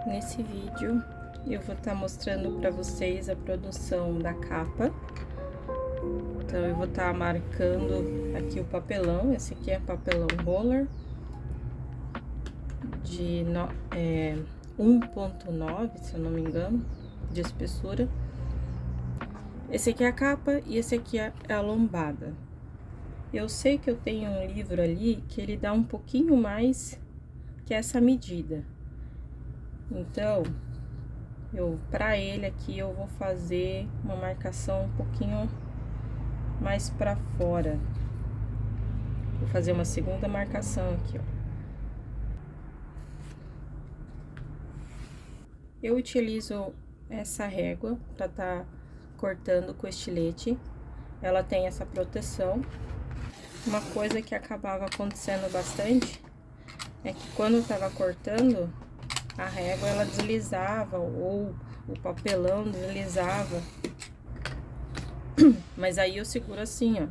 Nesse vídeo eu vou estar mostrando para vocês a produção da capa. Então eu vou estar marcando aqui o papelão. Esse aqui é papelão roller de 1.9, se eu não me engano, de espessura. Esse aqui é a capa e esse aqui é a lombada. Eu sei que eu tenho um livro ali que ele dá um pouquinho mais que essa medida. Então, para ele aqui, eu vou fazer uma marcação um pouquinho mais pra fora. Vou fazer uma segunda marcação aqui, ó. Eu utilizo essa régua pra tá cortando com estilete. Ela tem essa proteção. Uma coisa que acabava acontecendo bastante é que quando eu tava cortando, a régua ela deslizava ou o papelão deslizava. Mas aí eu seguro assim, ó,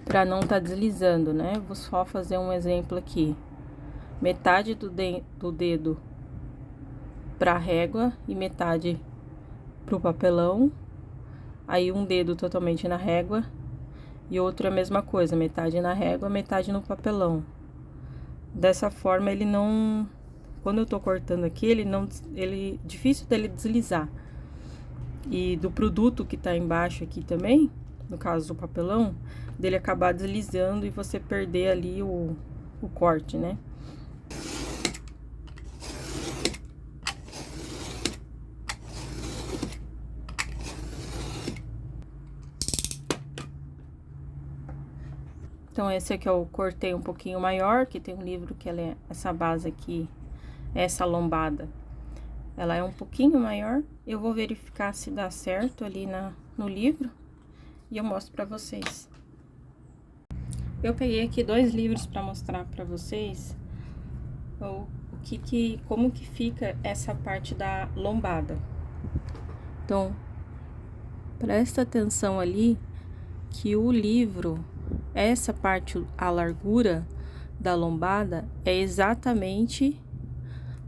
pra não tá deslizando, né? Vou só fazer um exemplo aqui. Metade do dedo pra régua e metade pro papelão. Aí um dedo totalmente na régua e outro é a mesma coisa, metade na régua, metade no papelão. Dessa forma ele não... Quando eu tô cortando aqui, difícil dele deslizar. E do produto que tá embaixo aqui também, no caso do papelão, dele acabar deslizando e você perder ali o corte, né? Então, esse aqui eu cortei um pouquinho maior, que tem um livro que essa base aqui, essa lombada, ela é um pouquinho maior. Eu vou verificar se dá certo ali no livro e eu mostro pra vocês. Eu peguei aqui 2 livros pra mostrar pra vocês como que fica essa parte da lombada. Então, presta atenção ali que o livro, essa parte, a largura da lombada é exatamente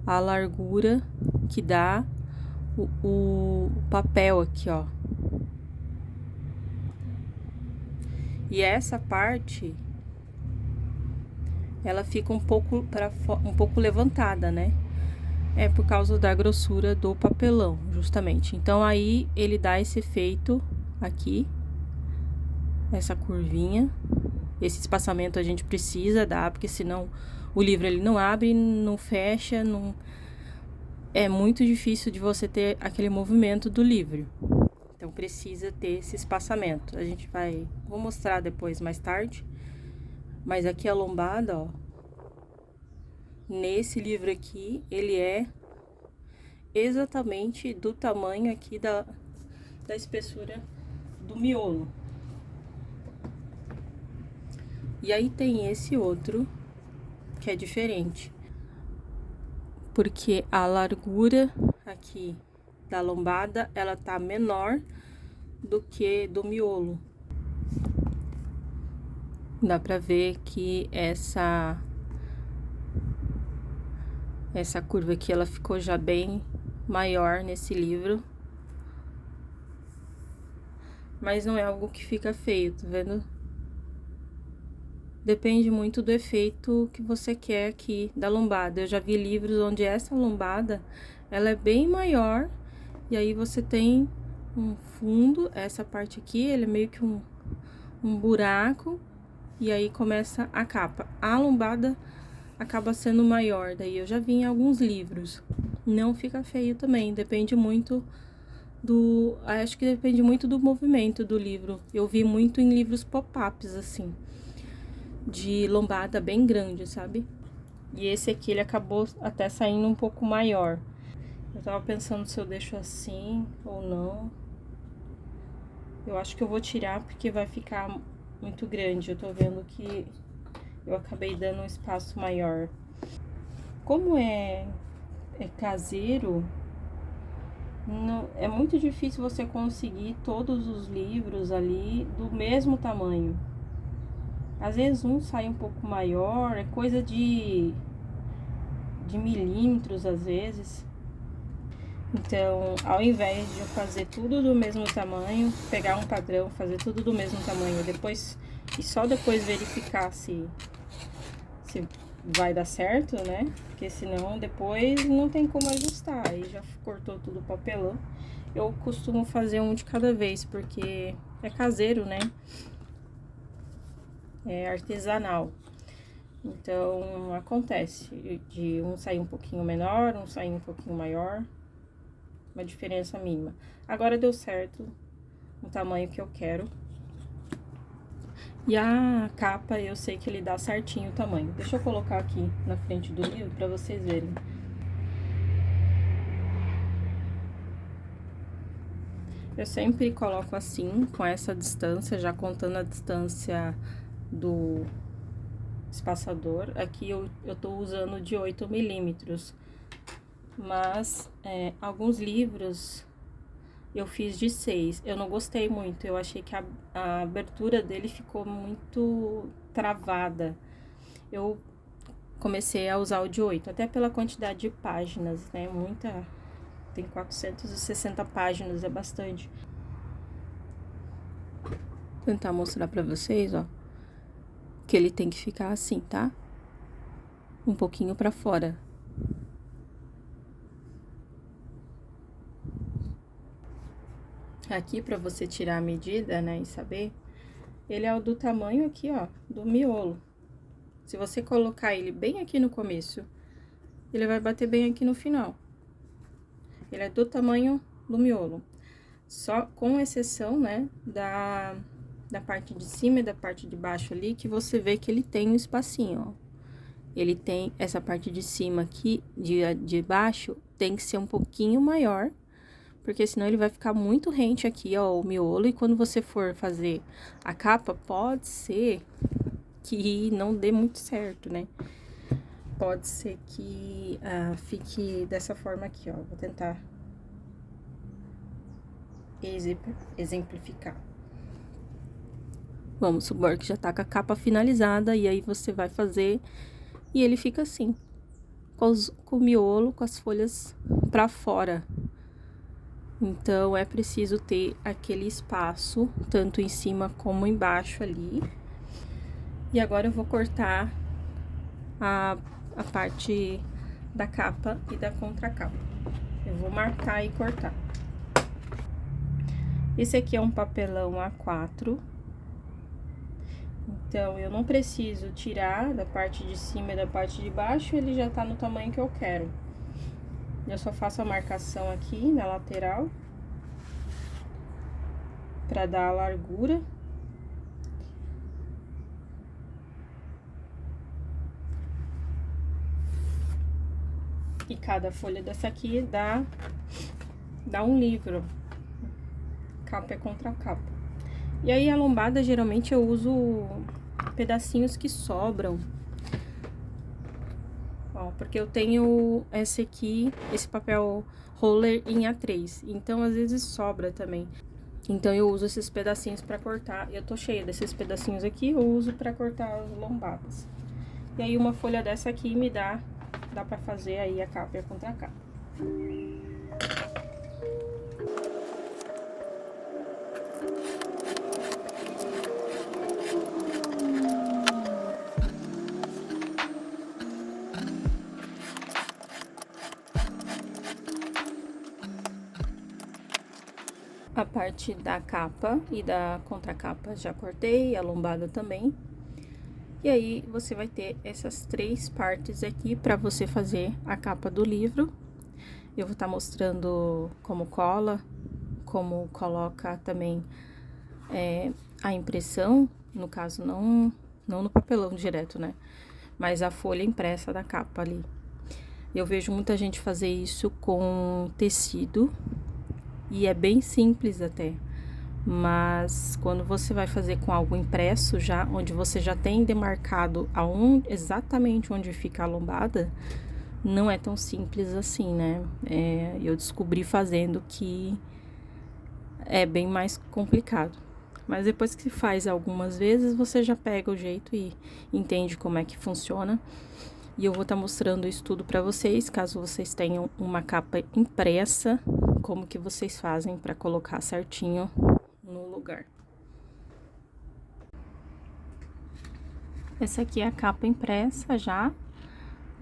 a largura que dá o papel aqui, ó. E essa parte, ela fica um pouco levantada, né? É por causa da grossura do papelão, justamente. Então, aí, ele dá esse efeito aqui, essa curvinha. Esse espaçamento a gente precisa dar, porque senão o livro ele não abre, não fecha, não... É muito difícil de você ter aquele movimento do livro. Então, precisa ter esse espaçamento. Vou mostrar depois, mais tarde. Mas aqui a lombada, ó. Nesse livro aqui, ele é exatamente do tamanho aqui da espessura do miolo. E aí tem esse outro, que é diferente. Porque a largura aqui da lombada, ela tá menor do que do miolo. Dá pra ver que essa curva aqui, ela ficou já bem maior nesse livro. Mas não é algo que fica feio, tá vendo? Depende muito do efeito que você quer aqui da lombada. Eu já vi livros onde essa lombada, ela é bem maior. E aí você tem um fundo, essa parte aqui, ele é meio que um buraco. E aí começa a capa. A lombada acaba sendo maior, daí eu já vi em alguns livros. Não fica feio também, depende muito acho que depende muito do movimento do livro. Eu vi muito em livros pop-ups, assim, de lombada bem grande, sabe? E esse aqui, ele acabou até saindo um pouco maior. Eu tava pensando se eu deixo assim ou não. Eu acho que eu vou tirar porque vai ficar muito grande. Eu tô vendo que eu acabei dando um espaço maior. Como é caseiro, é muito difícil você conseguir todos os livros ali do mesmo tamanho. Às vezes um sai um pouco maior, é coisa de de milímetros às vezes. Então, ao invés de eu fazer tudo do mesmo tamanho, pegar um padrão, fazer tudo do mesmo tamanho e só depois verificar se vai dar certo, né? Porque senão depois não tem como ajustar, aí já cortou tudo o papelão. Eu costumo fazer um de cada vez, porque é caseiro, né? É artesanal. Então, acontece de um sair um pouquinho menor, um sair um pouquinho maior, uma diferença mínima. Agora deu certo o tamanho que eu quero. E a capa, eu sei que ele dá certinho o tamanho. Deixa eu colocar aqui na frente do livro para vocês verem. Eu sempre coloco assim, com essa distância, já contando a distância do espaçador. Aqui eu tô usando de 8 milímetros. Mas, alguns livros eu fiz de 6. Eu não gostei muito, eu achei que a abertura dele ficou muito travada. Eu comecei a usar o de 8, até pela quantidade de páginas, né? Tem 460 páginas, é bastante. Vou tentar mostrar pra vocês, ó, que ele tem que ficar assim, tá? Um pouquinho pra fora. Aqui, pra você tirar a medida, né, e saber, ele é o do tamanho aqui, ó, do miolo. Se você colocar ele bem aqui no começo, ele vai bater bem aqui no final. Ele é do tamanho do miolo. Só com exceção, né, da parte de cima e da parte de baixo ali, que você vê que ele tem um espacinho, ó. Ele tem essa parte de cima aqui, de baixo, tem que ser um pouquinho maior, porque senão ele vai ficar muito rente aqui, ó, o miolo, e quando você for fazer a capa, pode ser que não dê muito certo, né? Pode ser que fique dessa forma aqui, ó. Vou tentar exemplificar. Vamos supor que já tá com a capa finalizada, e aí você vai fazer, e ele fica assim, com o miolo, com as folhas pra fora. Então, é preciso ter aquele espaço, tanto em cima como embaixo ali. E agora eu vou cortar a parte da capa e da contracapa. Eu vou marcar e cortar. Esse aqui é um papelão A4. Então, eu não preciso tirar da parte de cima e da parte de baixo, ele já tá no tamanho que eu quero. Eu só faço a marcação aqui na lateral, pra dar a largura. E cada folha dessa aqui dá um livro. Capa é contra capa. E aí, a lombada, geralmente, eu uso pedacinhos que sobram. Ó, porque eu tenho esse papel roller em A3. Então, às vezes, sobra também. Então, eu uso esses pedacinhos pra cortar. Eu tô cheia desses pedacinhos aqui, eu uso pra cortar as lombadas. E aí, uma folha dessa aqui me dá pra fazer aí a capa e a contracapa. A parte da capa e da contracapa já cortei, a lombada também. E aí, você vai ter essas 3 partes aqui pra você fazer a capa do livro. Eu vou estar mostrando como cola, como coloca também a impressão, no caso, não no papelão direto, né? Mas a folha impressa da capa ali. Eu vejo muita gente fazer isso com tecido, e é bem simples até. Mas quando você vai fazer com algo impresso já, onde você já tem demarcado exatamente onde fica a lombada, não é tão simples assim, né? Eu descobri fazendo que é bem mais complicado. Mas depois que se faz algumas vezes, você já pega o jeito e entende como é que funciona. E eu vou estar mostrando isso tudo pra vocês, caso vocês tenham uma capa impressa, como que vocês fazem pra colocar certinho no lugar. Essa aqui é a capa impressa já,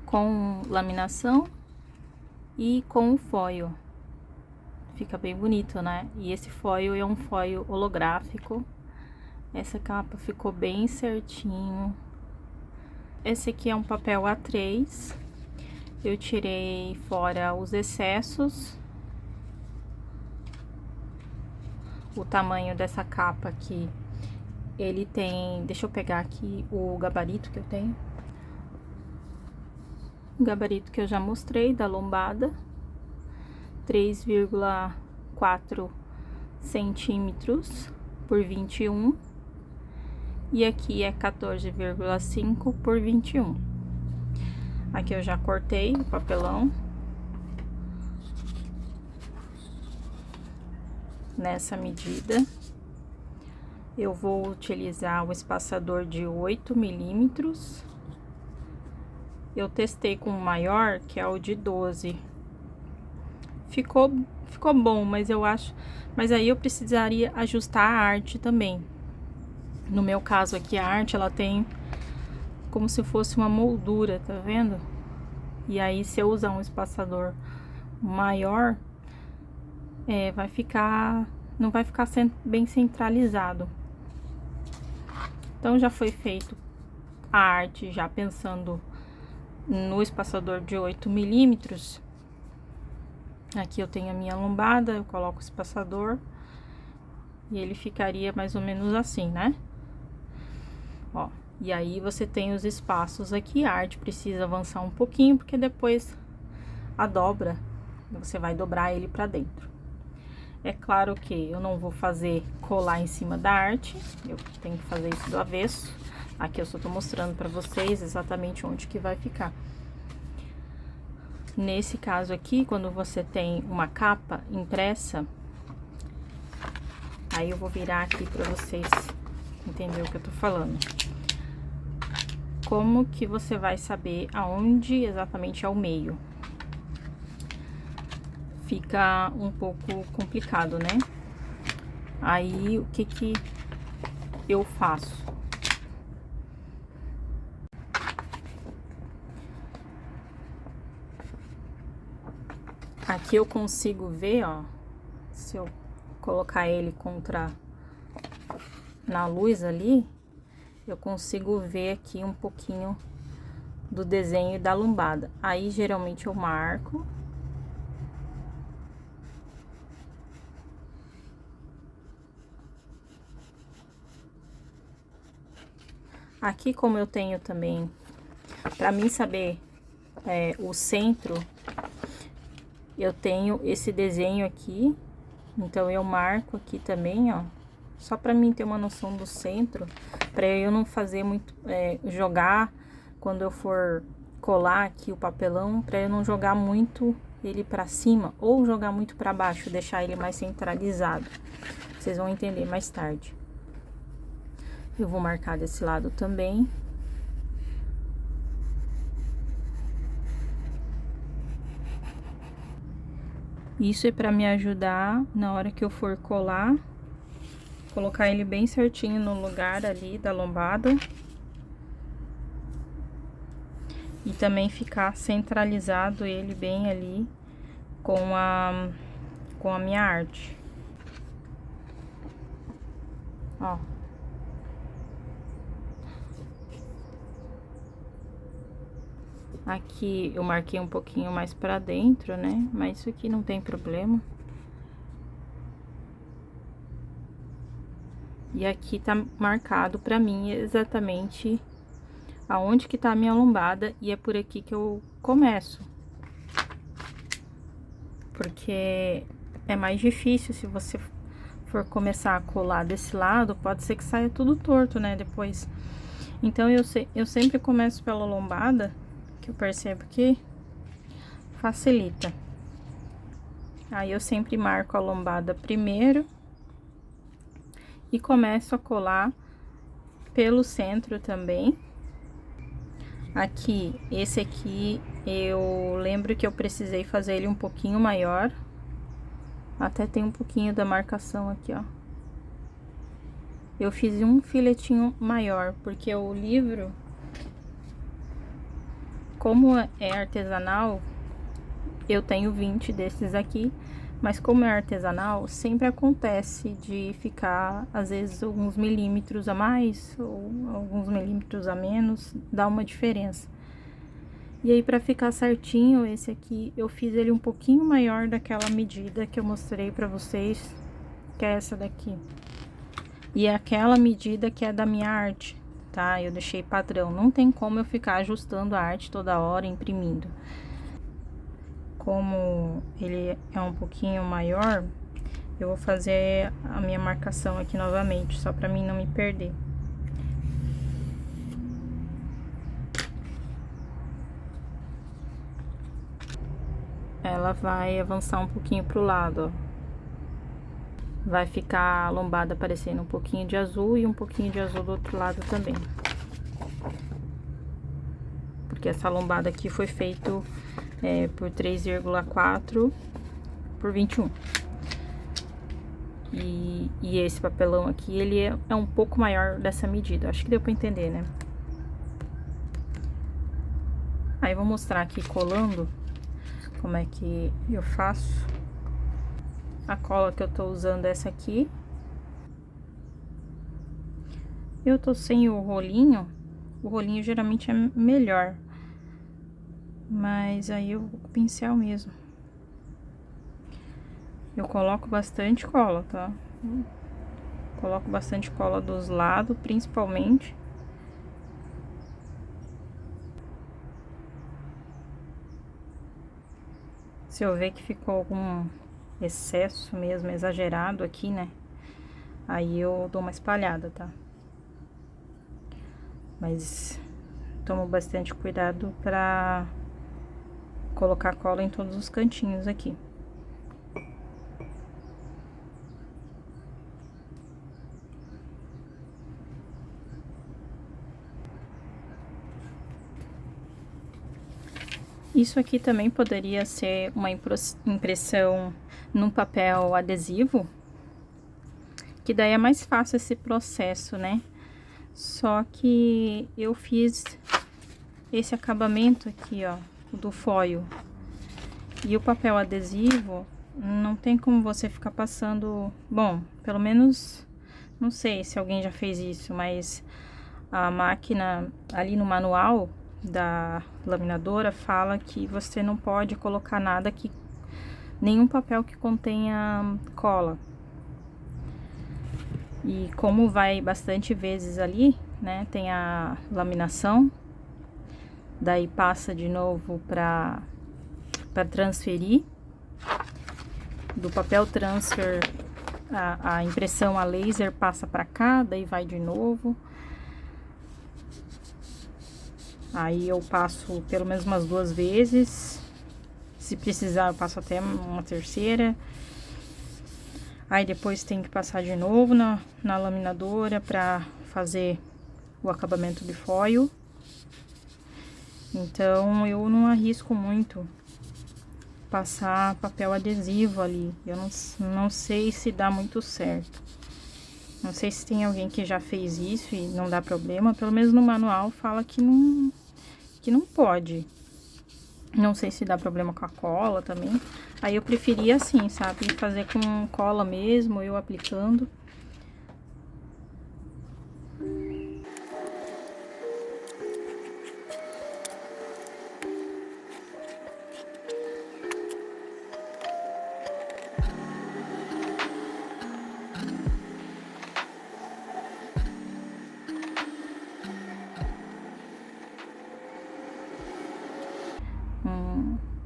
com laminação e com o foil. Fica bem bonito, né? E esse foil é um foil holográfico. Essa capa ficou bem certinho. Esse aqui é um papel A3. Eu tirei fora os excessos. O tamanho dessa capa aqui, ele tem... Deixa eu pegar aqui o gabarito que eu tenho. O gabarito que eu já mostrei, da lombada. 3,4 centímetros por 21. E aqui é 14,5 por 21. Aqui eu já cortei o papelão. Nessa medida. Eu vou utilizar o espaçador de 8 milímetros. Eu testei com o maior, que é o de 12. Ficou bom, mas eu acho... Mas aí eu precisaria ajustar a arte também. No meu caso aqui, a arte, ela tem como se fosse uma moldura, tá vendo? E aí, se eu usar um espaçador maior, vai ficar... Não vai ficar bem centralizado. Então, já foi feito a arte, já pensando no espaçador de 8 milímetros. Aqui eu tenho a minha lombada, eu coloco o espaçador. E ele ficaria mais ou menos assim, né? Ó, e aí você tem os espaços aqui, a arte precisa avançar um pouquinho, porque depois a dobra, você vai dobrar ele pra dentro. É claro que eu não vou fazer colar em cima da arte, eu tenho que fazer isso do avesso. Aqui eu só tô mostrando pra vocês exatamente onde que vai ficar. Nesse caso aqui, quando você tem uma capa impressa, aí eu vou virar aqui pra vocês entenderem o que eu tô falando. Como que você vai saber aonde exatamente é o meio? Fica um pouco complicado, né? Aí, o que que eu faço? Aqui eu consigo ver, ó, se eu colocar ele na luz ali, eu consigo ver aqui um pouquinho do desenho da lombada. Aí, geralmente, eu marco. Aqui, como eu tenho também, pra mim saber o centro, eu tenho esse desenho aqui. Então, eu marco aqui também, ó. Só pra mim ter uma noção do centro, pra eu não fazer muito, jogar, quando eu for colar aqui o papelão, pra eu não jogar muito ele pra cima, ou jogar muito pra baixo, deixar ele mais centralizado. Vocês vão entender mais tarde. Eu vou marcar desse lado também. Isso é pra me ajudar na hora que eu for colar, colocar ele bem certinho no lugar ali da lombada. E também ficar centralizado ele bem ali com a minha arte. Ó. Aqui eu marquei um pouquinho mais pra dentro, né? Mas isso aqui não tem problema. E aqui tá marcado pra mim exatamente aonde que tá a minha lombada, e é por aqui que eu começo. Porque é mais difícil se você for começar a colar desse lado, pode ser que saia tudo torto, né, depois. Então, eu sempre começo pela lombada, que eu percebo que facilita. Aí, eu sempre marco a lombada primeiro e começo a colar pelo centro também. Aqui, esse aqui, eu lembro que eu precisei fazer ele um pouquinho maior. Até tem um pouquinho da marcação aqui, ó. Eu fiz um filetinho maior, porque o livro, como é artesanal, eu tenho 20 desses aqui, mas como é artesanal, sempre acontece de ficar, às vezes, alguns milímetros a mais ou alguns milímetros a menos, dá uma diferença. E aí, pra ficar certinho, esse aqui, eu fiz ele um pouquinho maior daquela medida que eu mostrei pra vocês, que é essa daqui. E é aquela medida que é da minha arte, tá? Eu deixei padrão, não tem como eu ficar ajustando a arte toda hora, imprimindo. Como ele é um pouquinho maior, eu vou fazer a minha marcação aqui novamente, só pra mim não me perder. Ela vai avançar um pouquinho pro lado, ó. Vai ficar a lombada aparecendo um pouquinho de azul e um pouquinho de azul do outro lado também. Porque essa lombada aqui foi feito por 3,4 por 21. E esse papelão aqui, ele é um pouco maior dessa medida. Acho que deu pra entender, né? Aí, vou mostrar aqui colando como é que eu faço. A cola que eu tô usando é essa aqui. Eu tô sem o rolinho geralmente é melhor. Mas aí eu vou com o pincel mesmo. Eu coloco bastante cola, tá? Coloco bastante cola dos lados, principalmente. Se eu ver que ficou algum excesso mesmo, exagerado aqui, né? Aí eu dou uma espalhada, tá? Mas tomo bastante cuidado pra colocar cola em todos os cantinhos aqui. Isso aqui também poderia ser uma impressão num papel adesivo, que daí é mais fácil esse processo, né? Só que eu fiz esse acabamento aqui, ó, do foil. E o papel adesivo, não tem como você ficar passando... Bom, pelo menos, não sei se alguém já fez isso, mas a máquina ali no manual da laminadora fala que você não pode colocar nada que... nenhum papel que contenha cola. E como vai bastante vezes ali, né, tem a laminação, daí passa de novo para transferir. Do papel transfer, a impressão a laser passa para cá, daí vai de novo. Aí eu passo pelo menos umas 2 vezes. Se precisar, eu passo até uma terceira. Aí depois tem que passar de novo na laminadora pra fazer o acabamento de foil. Então, eu não arrisco muito passar papel adesivo ali. Eu não sei se dá muito certo. Não sei se tem alguém que já fez isso e não dá problema. Pelo menos no manual fala que não pode. Não sei se dá problema com a cola também. Aí eu preferia assim, sabe? Fazer com cola mesmo, eu aplicando.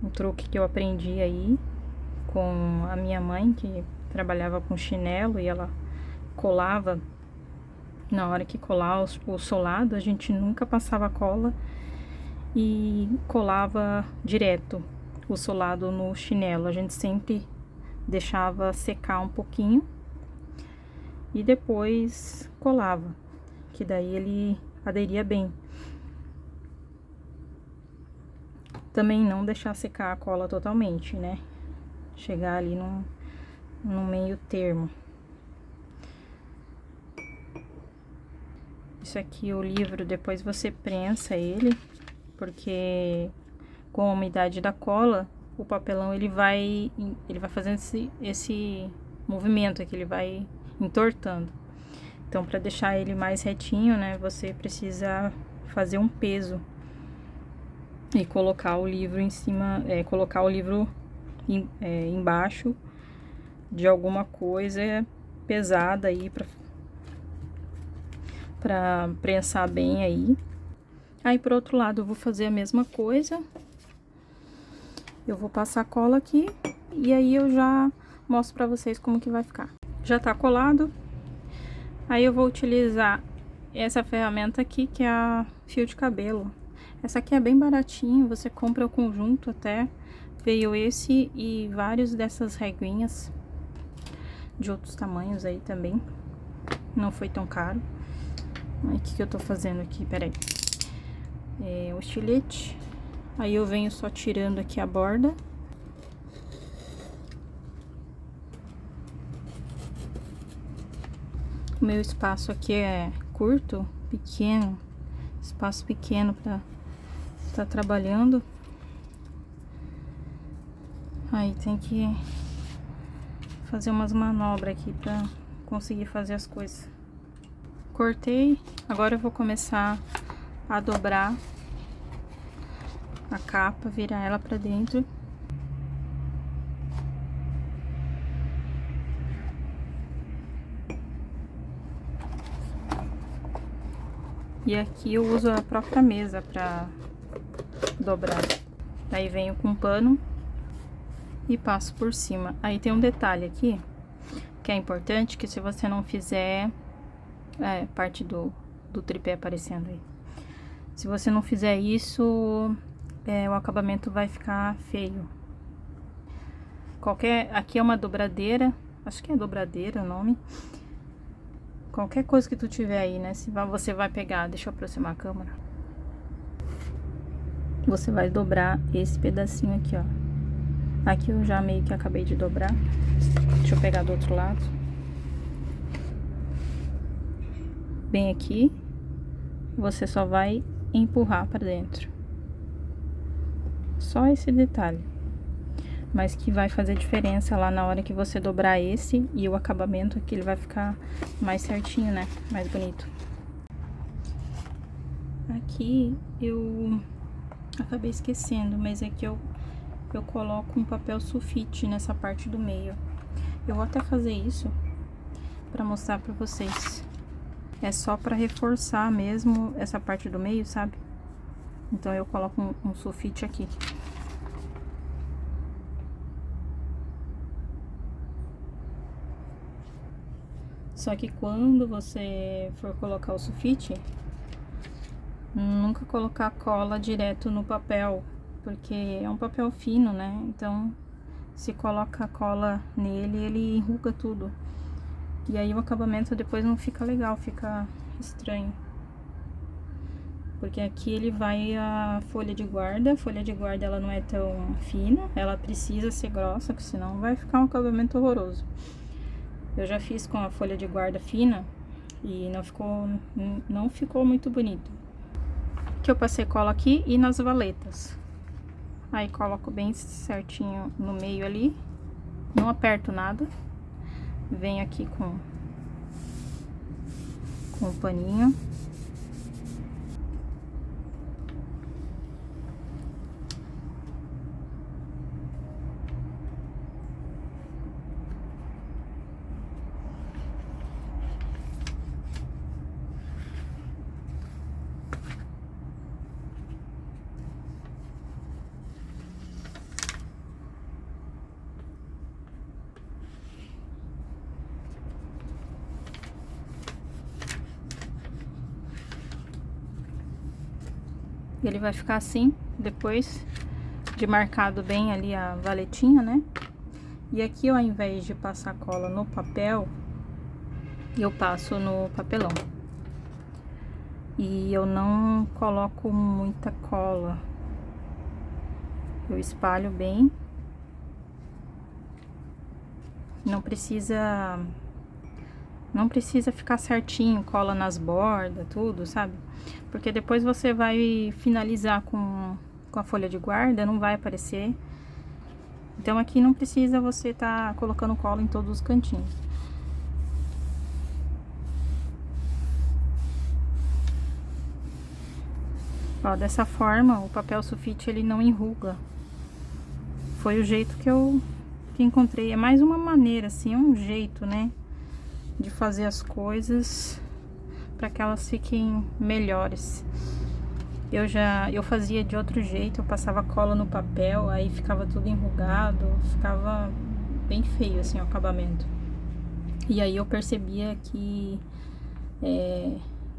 Um truque que eu aprendi aí com a minha mãe, que trabalhava com chinelo, e ela colava, na hora que colar o solado, a gente nunca passava cola e colava direto o solado no chinelo. A gente sempre deixava secar um pouquinho e depois colava, que daí ele aderia bem. também não deixar secar a cola totalmente, né? Chegar ali no meio termo. Isso aqui, o livro, depois você prensa ele, porque com a umidade da cola, o papelão ele vai fazendo esse movimento aqui, ele vai entortando. Então, para deixar ele mais retinho, né, você precisa fazer um peso e colocar o livro em cima, colocar o livro embaixo de alguma coisa pesada aí para prensar bem aí. Aí, por outro lado, eu vou fazer a mesma coisa. Eu vou passar cola aqui e aí eu já mostro pra vocês como que vai ficar. Já tá colado. Aí eu vou utilizar essa ferramenta aqui, que é a fio de cabelo. Essa aqui é bem baratinho, você compra o conjunto até. Veio esse e vários dessas reguinhas de outros tamanhos aí também. Não foi tão caro. Aí, o que eu tô fazendo aqui? Peraí. O estilete. Aí eu venho só tirando aqui a borda. O meu espaço aqui é curto, pequeno. Espaço pequeno pra estar trabalhando. Aí tem que fazer umas manobras aqui pra conseguir fazer as coisas. Cortei. Agora eu vou começar a dobrar a capa, virar ela pra dentro. E aqui eu uso a própria mesa pra dobrar. Daí venho com um pano e passo por cima. Aí tem um detalhe aqui, que é importante, que se você não fizer parte do tripé aparecendo aí. Se você não fizer isso, o acabamento vai ficar feio. Aqui é uma dobradeira, acho que é dobradeira o nome. Qualquer coisa que tu tiver aí, né, você vai pegar, deixa eu aproximar a câmera. Você vai dobrar esse pedacinho aqui, ó. Aqui eu já meio que acabei de dobrar. Deixa eu pegar do outro lado. Bem aqui, você só vai empurrar pra dentro. Só esse detalhe. Mas que vai fazer diferença lá na hora que você dobrar esse e o acabamento aqui, ele vai ficar mais certinho, né? Mais bonito. Aqui eu acabei esquecendo, mas aqui eu coloco um papel sulfite nessa parte do meio. Eu vou até fazer isso pra mostrar pra vocês. É só pra reforçar mesmo essa parte do meio, sabe? Então eu coloco um sulfite aqui. Só que quando você for colocar o sulfite, nunca colocar cola direto no papel, porque é um papel fino, né? Então, se coloca cola nele, ele enruga tudo. E aí o acabamento depois não fica legal, fica estranho. Porque aqui ele vai a folha de guarda ela não é tão fina, ela precisa ser grossa, porque senão vai ficar um acabamento horroroso. Eu já fiz com a folha de guarda fina e não ficou muito bonito. Aqui eu passei cola aqui e nas valetas. Aí coloco bem certinho no meio ali, não aperto nada. Venho aqui com o paninho. Ele vai ficar assim, depois de marcado bem ali a valetinha, né? E aqui, ao invés de passar cola no papel, eu passo no papelão. E eu não coloco muita cola. Eu espalho bem. Não precisa ficar certinho, cola nas bordas, tudo, sabe? Porque depois você vai finalizar com a folha de guarda, não vai aparecer. Então aqui não precisa você tá colocando cola em todos os cantinhos. Ó, dessa forma o papel sulfite ele não enruga. Foi o jeito que eu encontrei. É mais uma maneira, assim, é um jeito, né, de fazer as coisas para que elas fiquem melhores. Eu fazia de outro jeito, eu passava cola no papel, aí ficava tudo enrugado, ficava bem feio assim o acabamento. E aí eu percebia que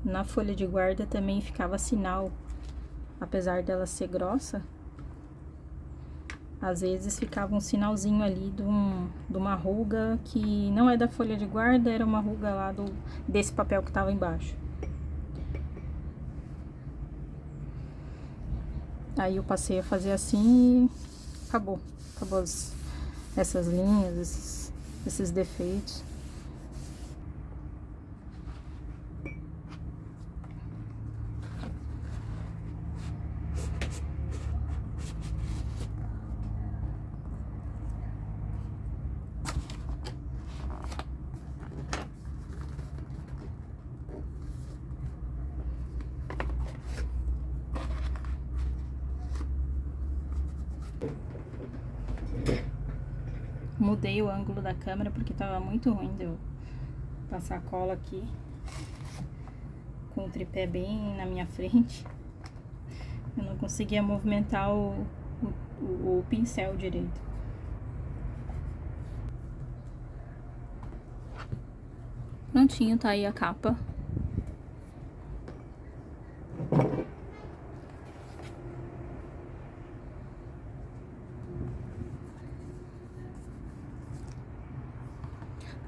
na folha de guarda também ficava sinal, apesar dela ser grossa, às vezes ficava um sinalzinho ali de uma ruga que não é da folha de guarda, era uma ruga lá desse papel que tava embaixo. Aí eu passei a fazer assim e acabou. Acabou essas linhas, esses defeitos. Mudei o ângulo da câmera porque tava muito ruim de eu passar cola aqui com o tripé bem na minha frente. Eu não conseguia movimentar o pincel direito. Prontinho, tá aí a capa.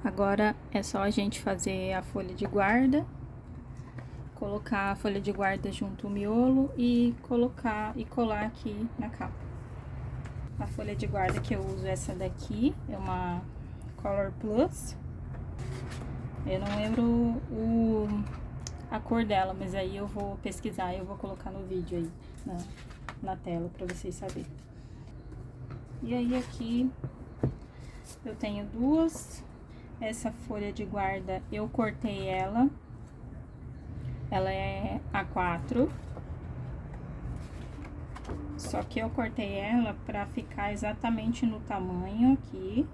Agora é só a gente fazer a folha de guarda, colocar a folha de guarda junto ao miolo e colocar e colar aqui na capa. A folha de guarda que eu uso é essa daqui, é uma Color Plus. Eu não lembro a cor dela, mas aí eu vou pesquisar e eu vou colocar no vídeo aí, na tela, pra vocês saberem. E aí aqui eu tenho duas. Essa folha de guarda eu cortei ela é A4, só que eu cortei ela pra ficar exatamente no tamanho aqui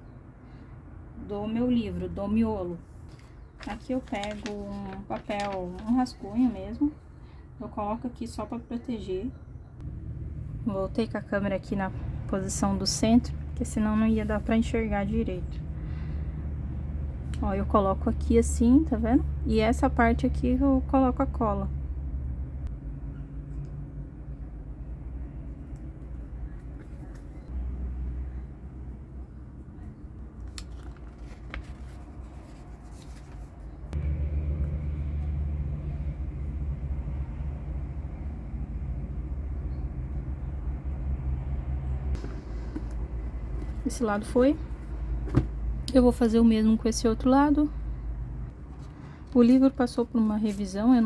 do meu livro, do miolo. Aqui eu pego um papel, um rascunho mesmo, eu coloco aqui só pra proteger. Voltei com a câmera aqui na posição do centro, porque senão não ia dar pra enxergar direito. Ó, eu coloco aqui assim, tá vendo? E essa parte aqui eu coloco a cola. Esse lado foi. Eu vou fazer o mesmo com esse outro lado. O livro passou por uma revisão, eu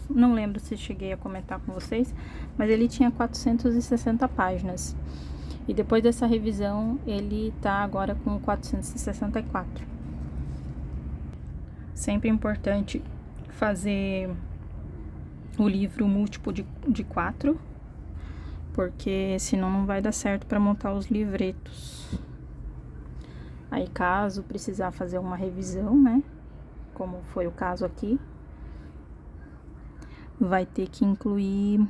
não lembro se cheguei a comentar com vocês, mas ele tinha 460 páginas. E depois dessa revisão, ele tá agora com 464. Sempre é importante fazer o livro múltiplo de 4, porque senão não vai dar certo para montar os livretos. Aí, caso precisar fazer uma revisão, né, como foi o caso aqui, vai ter que incluir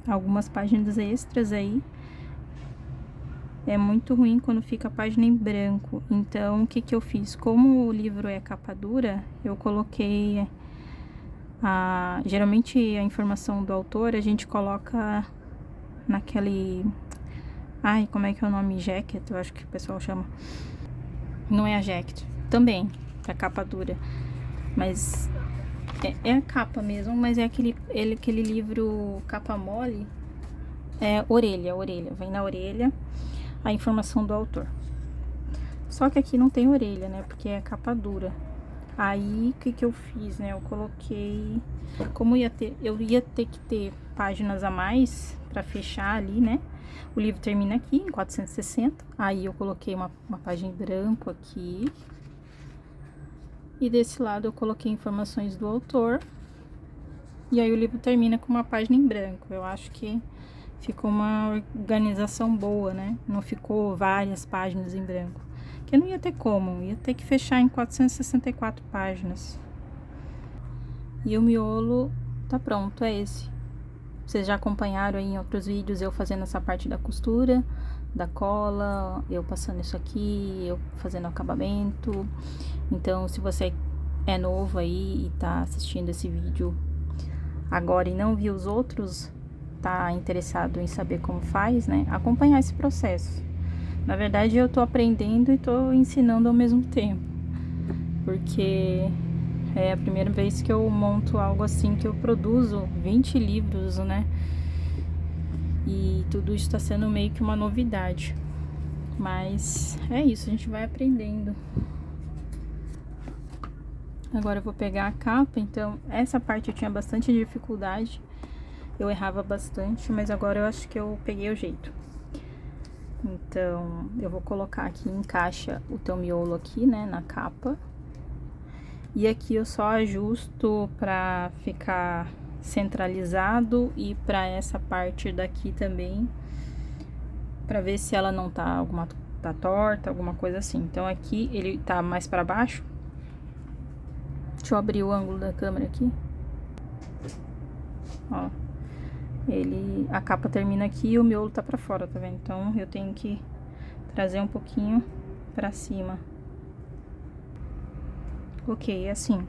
algumas páginas extras aí. É muito ruim quando fica a página em branco. Então, o que que eu fiz? Como o livro é capa dura, eu coloquei geralmente a informação do autor a gente coloca naquele... Ai, como é que é o nome? Jacket, eu acho que o pessoal chama. Não é a jacket. Também, pra capa dura. Mas É a capa mesmo, mas é aquele livro capa mole. É orelha. Vem na orelha a informação do autor. Só que aqui não tem orelha, né? Porque é capa dura. Aí, o que eu fiz, né? Eu coloquei... Como eu ia ter que ter páginas a mais pra fechar ali, né? O livro termina aqui, em 460. Aí, eu coloquei uma página em branco aqui. E desse lado, eu coloquei informações do autor. E aí, o livro termina com uma página em branco. Eu acho que ficou uma organização boa, né? Não ficou várias páginas em branco. Que não ia ter como, ia ter que fechar em 464 páginas. E o miolo tá pronto, é esse. Vocês já acompanharam aí em outros vídeos eu fazendo essa parte da costura, da cola, eu passando isso aqui, eu fazendo acabamento. Então, se você é novo aí e tá assistindo esse vídeo agora e não viu os outros, tá interessado em saber como faz, né? Acompanhar esse processo. Na verdade, eu tô aprendendo e tô ensinando ao mesmo tempo. Porque é a primeira vez que eu monto algo assim, que eu produzo 20 livros, né? E tudo isso tá sendo meio que uma novidade. Mas é isso, a gente vai aprendendo. Agora eu vou pegar a capa, então essa parte eu tinha bastante dificuldade. Eu errava bastante, mas agora eu acho que eu peguei o jeito. Então, eu vou colocar aqui, encaixa o teu miolo aqui, né, na capa. E aqui eu só ajusto pra ficar centralizado e pra essa parte daqui também, pra ver se ela não tá torta, alguma coisa assim. Então, aqui ele tá mais pra baixo. Deixa eu abrir o ângulo da câmera aqui. Ó. A capa termina aqui e o miolo tá pra fora, tá vendo? Então, eu tenho que trazer um pouquinho pra cima. Ok, assim.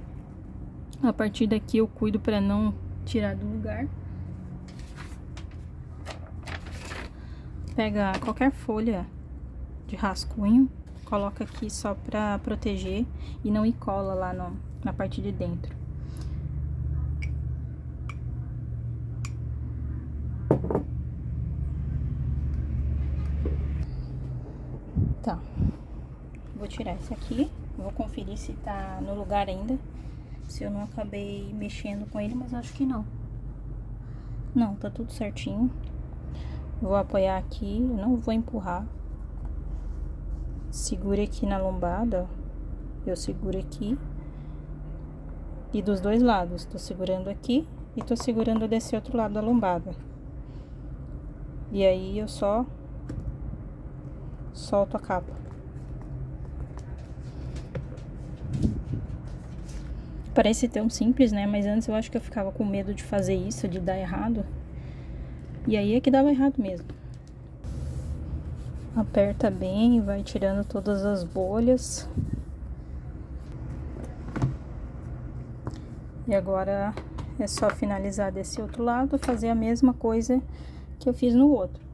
A partir daqui eu cuido pra não tirar do lugar. Pega qualquer folha de rascunho, coloca aqui só pra proteger e não ir cola lá na parte de dentro. Tá, vou tirar esse aqui, vou conferir se tá no lugar ainda, se eu não acabei mexendo com ele, mas acho que não. Não, tá tudo certinho. Vou apoiar aqui, eu não vou empurrar. Segure aqui na lombada, ó. Eu seguro aqui. E dos dois lados, tô segurando aqui e tô segurando desse outro lado da lombada. E aí eu só solto a capa. Parece tão simples, né? Mas antes eu acho que eu ficava com medo de fazer isso, de dar errado. E aí é que dava errado mesmo. Aperta bem, vai tirando todas as bolhas. E agora é só finalizar desse outro lado, fazer a mesma coisa que eu fiz no outro.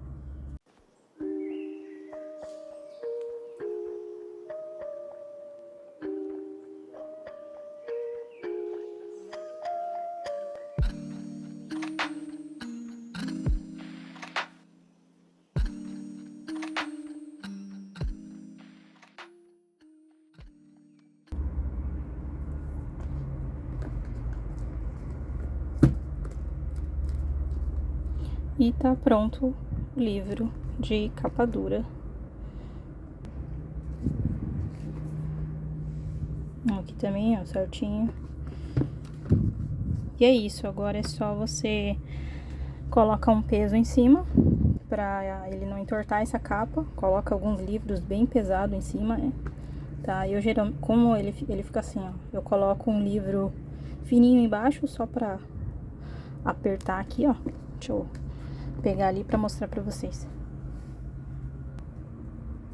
E tá pronto o livro de capa dura. Aqui também, ó, certinho. E é isso, agora é só você colocar um peso em cima pra ele não entortar essa capa. Coloca alguns livros bem pesados em cima, né? Tá, eu geralmente, como ele fica assim, ó, eu coloco um livro fininho embaixo só pra apertar aqui, ó. Deixa eu pegar ali pra mostrar pra vocês.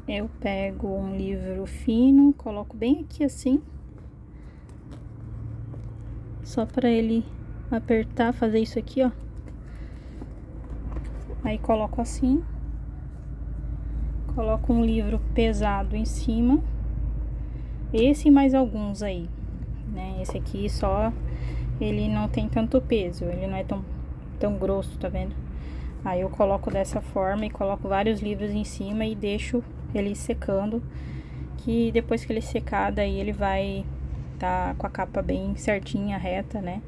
Eu pego um livro fino, coloco bem aqui assim, só pra ele apertar, fazer isso aqui, ó. Aí coloco assim, coloco um livro pesado em cima, esse e mais alguns aí, né? Esse aqui só ele não tem tanto peso, ele não é tão grosso, tá vendo? Aí eu coloco dessa forma e coloco vários livros em cima e deixo ele secando, que depois que ele secar, daí ele vai tá com a capa bem certinha, reta, né?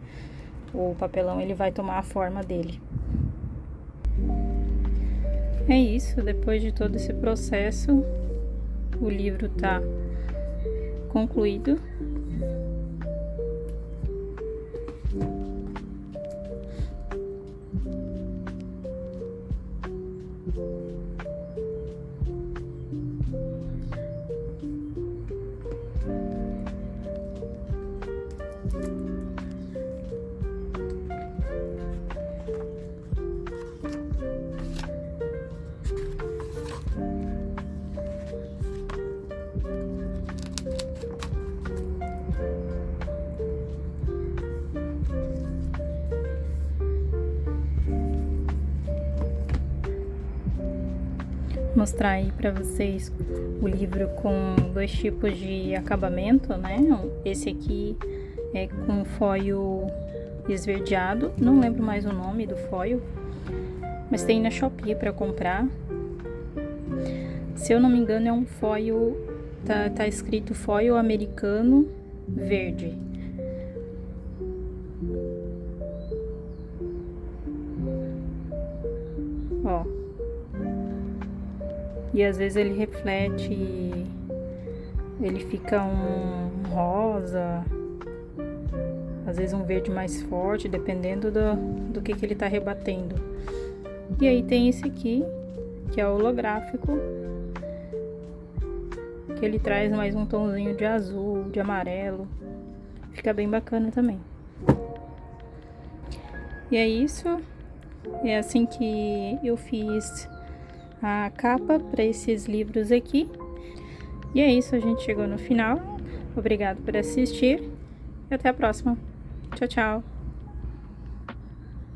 O papelão ele vai tomar a forma dele. É isso, depois de todo esse processo, o livro tá concluído. Mostrar aí pra vocês o livro com dois tipos de acabamento, né? Esse aqui é com foil esverdeado, não lembro mais o nome do foil, mas tem na Shopee pra comprar. Se eu não me engano é um foil, tá escrito foil americano verde. Ó. E às vezes ele reflete, ele fica um rosa, às vezes um verde mais forte, dependendo do que ele tá rebatendo. E aí tem esse aqui, que é holográfico, que ele traz mais um tomzinho de azul, de amarelo, fica bem bacana também. E é isso, é assim que eu fiz a capa para esses livros aqui. E é isso, a gente chegou no final. Obrigado por assistir e até a próxima. Tchau, tchau.